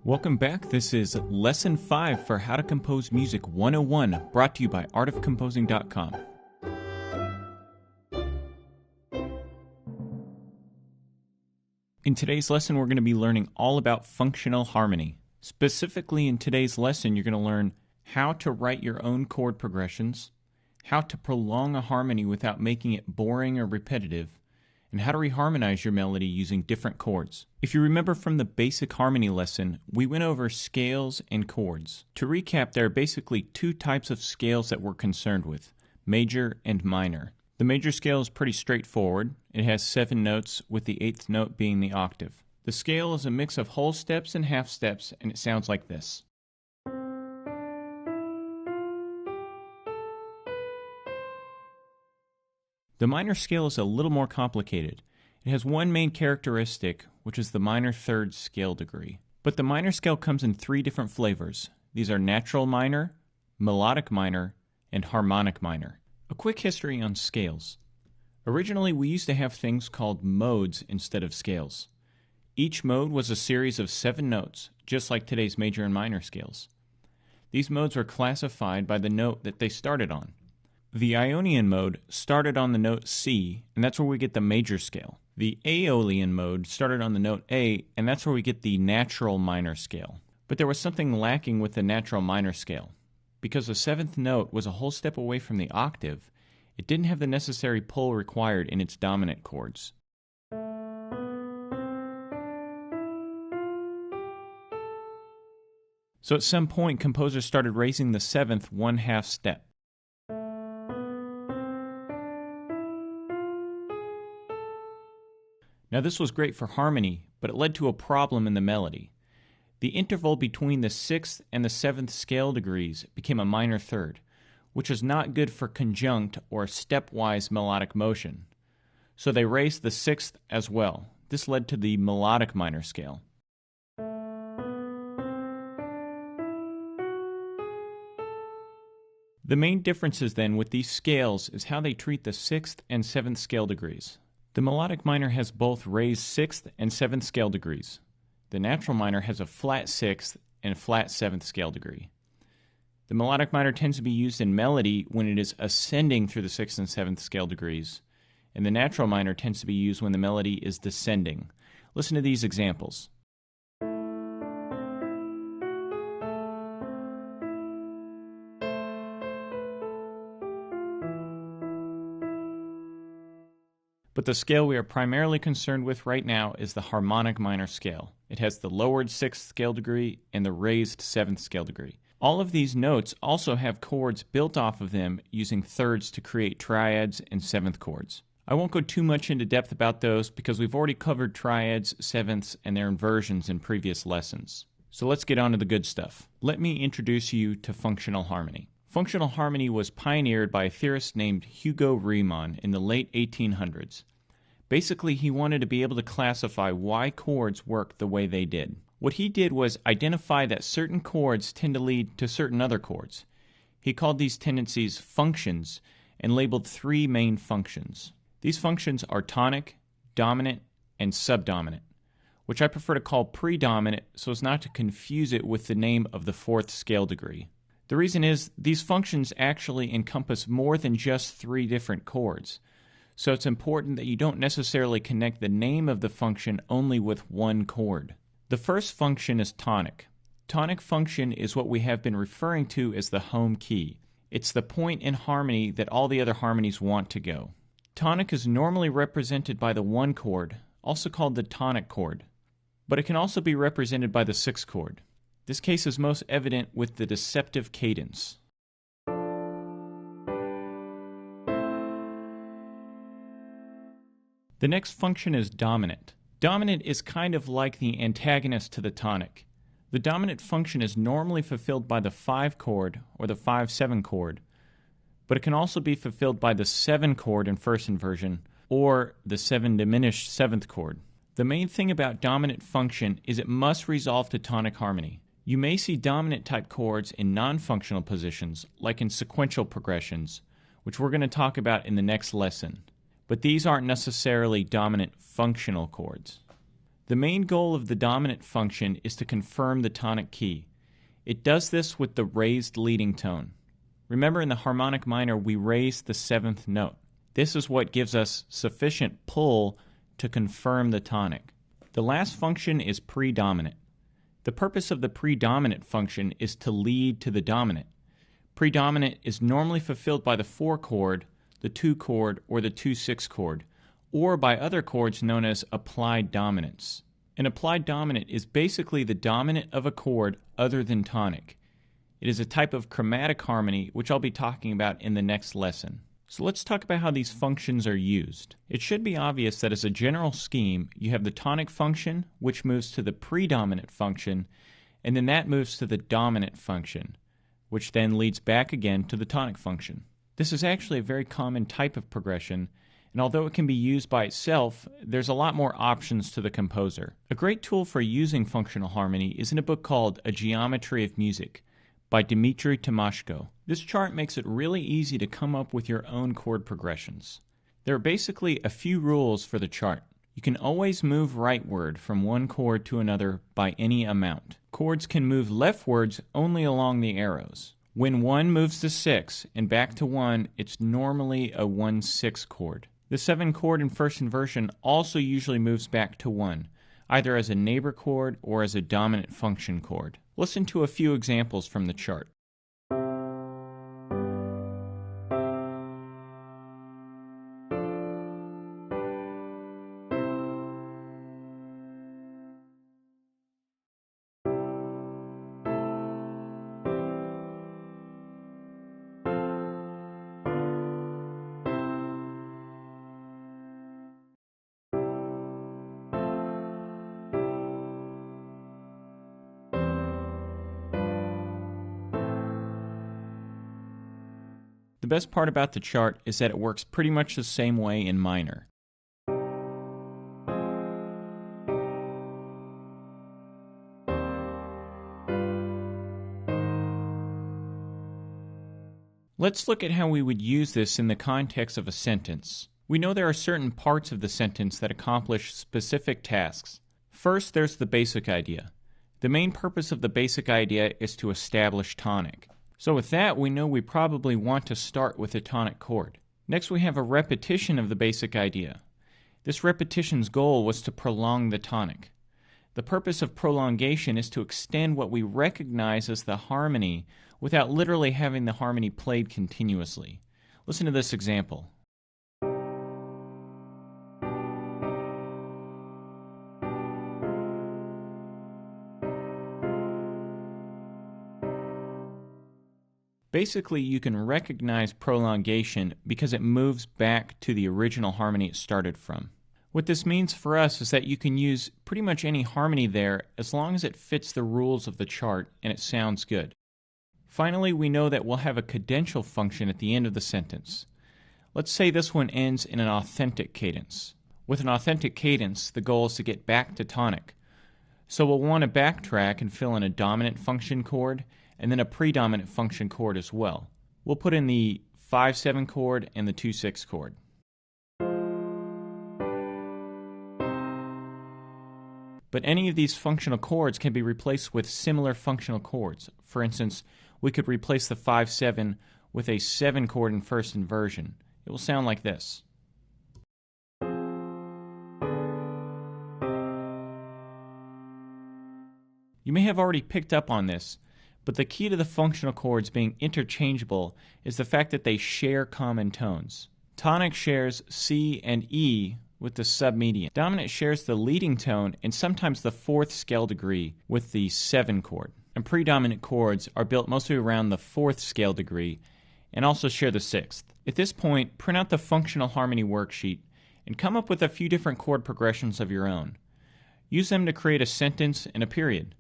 Welcome back. This is Lesson 5 for How to Compose Music 101, brought to you by artofcomposing.com. In today's lesson, we're going to be learning all about functional harmony. Specifically, in today's lesson, you're going to learn how to write your own chord progressions, how to prolong a harmony without making it boring or repetitive, and how to reharmonize your melody using different chords. If you remember from the basic harmony lesson, we went over scales and chords. To recap, there are basically two types of scales that we're concerned with, major and minor. The major scale is pretty straightforward. It has 7 notes, with the 8th note being the octave. The scale is a mix of whole steps and half steps, and it sounds like this. The minor scale is a little more complicated. It has one main characteristic, which is the minor third scale degree. But the minor scale comes in 3 different flavors. These are natural minor, melodic minor, and harmonic minor. A quick history on scales. Originally, we used to have things called modes instead of scales. Each mode was a series of 7 notes, just like today's major and minor scales. These modes were classified by the note that they started on. The Ionian mode started on the note C, and that's where we get the major scale. The Aeolian mode started on the note A, and that's where we get the natural minor scale. But there was something lacking with the natural minor scale. Because the 7th note was a whole step away from the octave, it didn't have the necessary pull required in its dominant chords. So at some point, composers started raising the 7th 1/2 step. Now this was great for harmony, but it led to a problem in the melody. The interval between the 6th and the 7th scale degrees became a minor third, which is not good for conjunct or stepwise melodic motion. So they raised the 6th as well. This led to the melodic minor scale. The main differences then with these scales is how they treat the 6th and 7th scale degrees. The melodic minor has both raised 6th and 7th scale degrees. The natural minor has a flat 6th and flat 7th scale degree. The melodic minor tends to be used in melody when it is ascending through the 6th and 7th scale degrees, and the natural minor tends to be used when the melody is descending. Listen to these examples. But the scale we are primarily concerned with right now is the harmonic minor scale. It has the lowered 6th scale degree and the raised 7th scale degree. All of these notes also have chords built off of them using thirds to create triads and 7th chords. I won't go too much into depth about those because we've already covered triads, 7ths, and their inversions in previous lessons. So let's get on to the good stuff. Let me introduce you to functional harmony. Functional harmony was pioneered by a theorist named Hugo Riemann in the late 1800s. Basically, he wanted to be able to classify why chords work the way they did. What he did was identify that certain chords tend to lead to certain other chords. He called these tendencies functions and labeled 3 main functions. These functions are tonic, dominant, and subdominant, which I prefer to call predominant so as not to confuse it with the name of the 4th scale degree. The reason is these functions actually encompass more than just 3 different chords. So it's important that you don't necessarily connect the name of the function only with one chord. The first function is tonic. Tonic function is what we have been referring to as the home key. It's the point in harmony that all the other harmonies want to go. Tonic is normally represented by the 1 chord, also called the tonic chord, but it can also be represented by the 6th chord. This case is most evident with the deceptive cadence. The next function is dominant. Dominant is kind of like the antagonist to the tonic. The dominant function is normally fulfilled by the 5 chord or the 5/7 chord, but it can also be fulfilled by the 7 chord in first inversion or the 7 diminished 7th chord. The main thing about dominant function is it must resolve to tonic harmony. You may see dominant type chords in non-functional positions, like in sequential progressions, which we're going to talk about in the next lesson. But these aren't necessarily dominant functional chords. The main goal of the dominant function is to confirm the tonic key. It does this with the raised leading tone. Remember, in the harmonic minor, we raised the seventh note. This is what gives us sufficient pull to confirm the tonic. The last function is predominant. The purpose of the predominant function is to lead to the dominant. Predominant is normally fulfilled by the 4 chord, the 2 chord, or the 2/6 chord, or by other chords known as applied dominants. An applied dominant is basically the dominant of a chord other than tonic. It is a type of chromatic harmony, which I'll be talking about in the next lesson. So let's talk about how these functions are used. It should be obvious that as a general scheme, you have the tonic function, which moves to the predominant function, and then that moves to the dominant function, which then leads back again to the tonic function. This is actually a very common type of progression, and although it can be used by itself, there's a lot more options to the composer. A great tool for using functional harmony is in a book called A Geometry of Music by Dmitry Timashko. This chart makes it really easy to come up with your own chord progressions. There are basically a few rules for the chart. You can always move rightward from one chord to another by any amount. Chords can move leftwards only along the arrows. When 1 moves to 6 and back to 1, it's normally a 1/6 chord. The 7 chord in first inversion also usually moves back to 1, either as a neighbor chord or as a dominant function chord. Listen to a few examples from the chart. The best part about the chart is that it works pretty much the same way in minor. Let's look at how we would use this in the context of a sentence. We know there are certain parts of the sentence that accomplish specific tasks. First, there's the basic idea. The main purpose of the basic idea is to establish tonic. So with that, we know we probably want to start with a tonic chord. Next, we have a repetition of the basic idea. This repetition's goal was to prolong the tonic. The purpose of prolongation is to extend what we recognize as the harmony without literally having the harmony played continuously. Listen to this example. Basically, you can recognize prolongation because it moves back to the original harmony it started from. What this means for us is that you can use pretty much any harmony there as long as it fits the rules of the chart and it sounds good. Finally, we know that we'll have a cadential function at the end of the sentence. Let's say this one ends in an authentic cadence. With an authentic cadence, the goal is to get back to tonic. So we'll want to backtrack and fill in a dominant function chord and then a predominant function chord as well. We'll put in the 5/7 chord and the 2/6 chord. But any of these functional chords can be replaced with similar functional chords. For instance, we could replace the 5/7 with a 7 chord in first inversion. It will sound like this. You may have already picked up on this, but the key to the functional chords being interchangeable is the fact that they share common tones. Tonic shares C and E with the submedian. Dominant shares the leading tone and sometimes the 4th scale degree with the 7 chord. And predominant chords are built mostly around the 4th scale degree and also share the 6th. At this point, print out the functional harmony worksheet and come up with a few different chord progressions of your own. Use them to create a sentence and a period.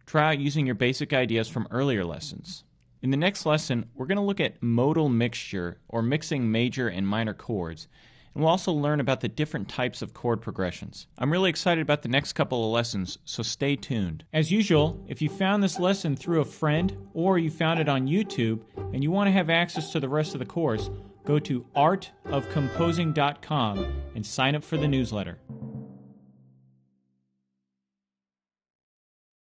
Try out using your basic ideas from earlier lessons. In the next lesson, we're going to look at modal mixture, or mixing major and minor chords, and we'll also learn about the different types of chord progressions. I'm really excited about the next couple of lessons, so stay tuned. As usual, if you found this lesson through a friend or you found it on YouTube and you want to have access to the rest of the course, go to artofcomposing.com and sign up for the newsletter.